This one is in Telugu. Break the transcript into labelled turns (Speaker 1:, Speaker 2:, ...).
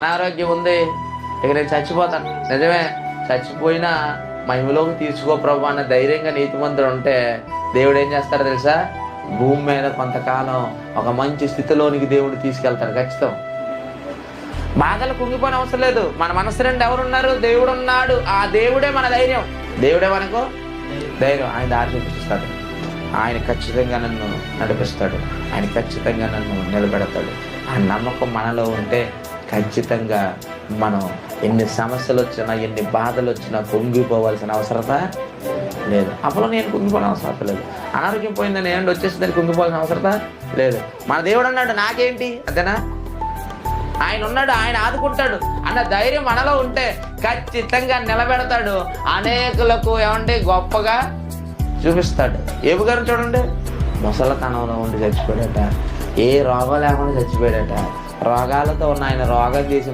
Speaker 1: అనారోగ్యం ఉంది, ఇక నేను చచ్చిపోతాను, నిజమే, చచ్చిపోయినా మహిమలోకి తీసుకో ప్రభు అన్న ధైర్యంగా నీతిమంతుడు ఉంటే దేవుడు ఏం చేస్తాడో తెలుసా? భూమి మీద కొంతకాలం ఒక మంచి స్థితిలోనికి దేవుడు తీసుకెళ్తాడు ఖచ్చితం. బాధలు కుంగిపోయిన అవసరం లేదు. మన మనసు నుండి ఎవరున్నారు? దేవుడు ఉన్నాడు. ఆ దేవుడే మన ధైర్యం, దేవుడే మనకు ధైర్యం. ఆయన దారి చూపిస్తాడు, ఆయన ఖచ్చితంగా నన్ను నడిపిస్తాడు, ఆయన ఖచ్చితంగా నన్ను నిలబెడతాడు. ఆ నమ్మకం మనలో ఉంటే ఖచ్చితంగా మనం ఎన్ని సమస్యలు వచ్చినా, ఎన్ని బాధలు వచ్చినా కుంగిపోవాల్సిన అవసరత లేదు. అప్పుడు నేను కుంగిపోవాల్సిన అవసరత లేదు. అనారోగ్యం పోయిందని ఏంటి వచ్చేసిందని కుంగిపోవాల్సిన అవసరత లేదు. మన దేవుడు అన్నాడు నాకేంటి, అంతేనా? ఆయన ఉన్నాడు, ఆయన ఆదుకుంటాడు అన్న ధైర్యం మనలో ఉంటే ఖచ్చితంగా నిలబెడతాడు. అనేకులకు ఏమంటే గొప్పగా చూపిస్తాడు. ఏబు గారు చూడండి, ముసలతనంలో ఉండి చచ్చిపోయాడట, ఏ రోగం లేకుండా చచ్చిపోయాడట. రోగాలతో ఉన్న ఆయన రోగం చేసి